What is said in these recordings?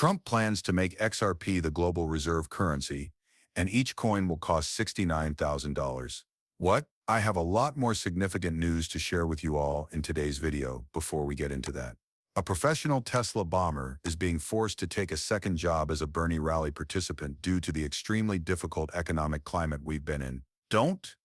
Trump plans to make XRP the global reserve currency, and each coin will cost $69,000. What? I have a lot more significant news to share with you all in today's video before we get into that. A professional Tesla bomber is being forced to take a second job as a Bernie rally participant due to the extremely difficult economic climate we've been in.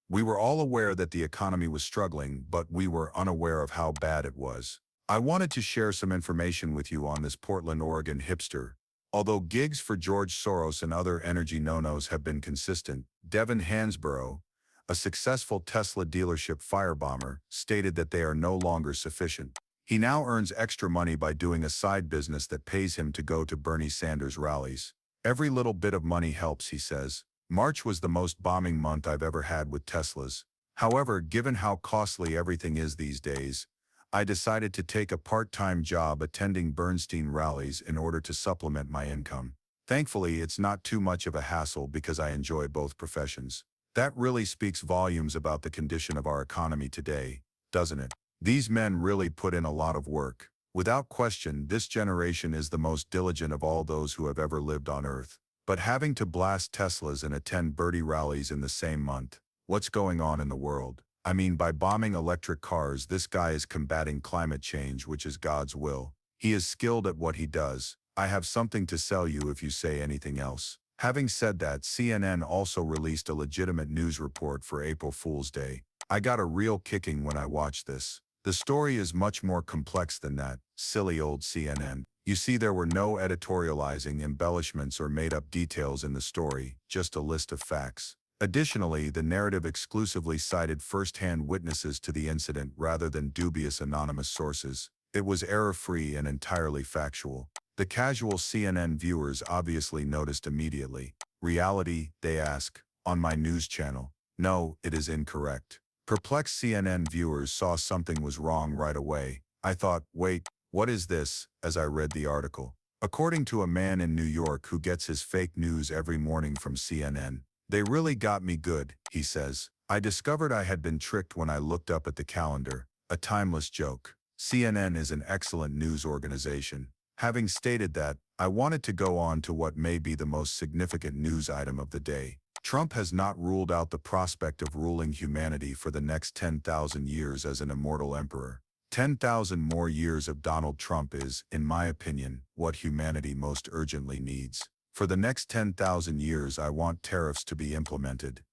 We were all aware that the economy was struggling, but we were unaware of how bad it was. I wanted to share some information with you on this Portland, Oregon hipster. Although gigs for George Soros and other energy no-nos have been consistent, Devin Hansborough, a successful Tesla dealership firebomber, stated that they are no longer sufficient. He now earns extra money by doing a side business that pays him to go to Bernie Sanders rallies. Every little bit of money helps, he says. March was the most bombing month I've ever had with Teslas. However, given how costly everything is these days, I decided to take a part-time job attending Bernstein rallies in order to supplement my income. Thankfully, it's not too much of a hassle because I enjoy both professions. That really speaks volumes about the condition of our economy today, doesn't it? These men really put in a lot of work. Without question, this generation is the most diligent of all those who have ever lived on Earth. But having to blast Teslas and attend Bernie rallies in the same month, what's going on in the world? I mean, by bombing electric cars, this guy is combating climate change, which is God's will. He is skilled at what he does. I have something to sell you if you say anything else. Having said that, CNN also released a legitimate news report for April Fool's Day. I got a real kicking when I watched this. The story is much more complex than that, silly old CNN. You see, there were no editorializing, embellishments, or made-up details in the story, just a list of facts. Additionally, the narrative exclusively cited first-hand witnesses to the incident rather than dubious anonymous sources. It was error-free and entirely factual. The casual CNN viewers obviously noticed immediately. Reality, they ask, on my news channel. No, it is incorrect. Perplexed CNN viewers saw something was wrong right away. I thought, wait, what is this, as I read the article. According to a man in New York who gets his fake news every morning from CNN, "They really got me good," he says. "I discovered I had been tricked when I looked up at the calendar. A timeless joke." CNN is an excellent news organization. Having stated that, I wanted to go on to what may be the most significant news item of the day. Trump has not ruled out the prospect of ruling humanity for the next 10,000 years as an immortal emperor. 10,000 more years of Donald Trump is, in my opinion, what humanity most urgently needs. For the next 10,000 years, I want tariffs to be implemented,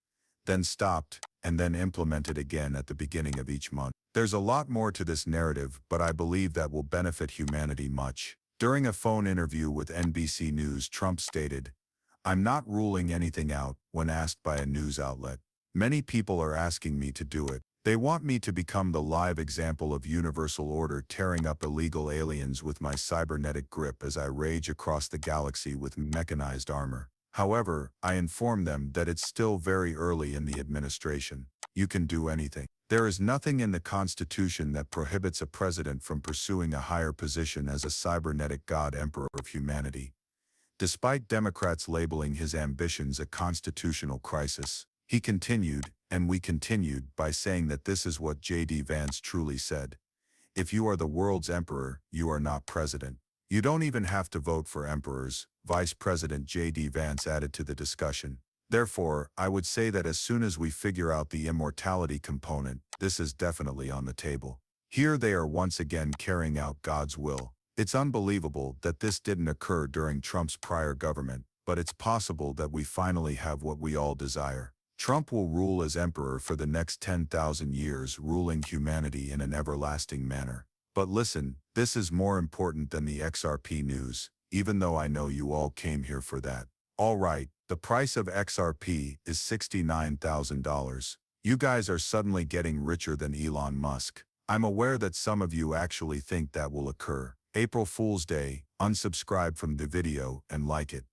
then stopped, and then implemented again at the beginning of each month. There's a lot more to this narrative, but I believe that will benefit humanity much. During a phone interview with NBC News, Trump stated, "I'm not ruling anything out," when asked by a news outlet. "Many people are asking me to do it. They want me to become the live example of universal order, tearing up illegal aliens with my cybernetic grip as I rage across the galaxy with mechanized armor." However, I inform them that it's still very early in the administration. You can do anything. There is nothing in the Constitution that prohibits a president from pursuing a higher position as a cybernetic god emperor of humanity. Despite Democrats labeling his ambitions a constitutional crisis, he continued, and we continued, by saying that this is what J.D. Vance truly said. "If you are the world's emperor, you are not president. You don't even have to vote for emperors," Vice President J.D. Vance added to the discussion. Therefore, I would say that as soon as we figure out the immortality component, this is definitely on the table. Here they are once again carrying out God's will. It's unbelievable that this didn't occur during Trump's prior government, but it's possible that we finally have what we all desire. Trump will rule as emperor for the next 10,000 years, ruling humanity in an everlasting manner. But listen, this is more important than the XRP news, even though I know you all came here for that. All right, the price of XRP is $69,000. You guys are suddenly getting richer than Elon Musk. I'm aware that some of you actually think that will occur. April Fool's Day, unsubscribe from the video and like it.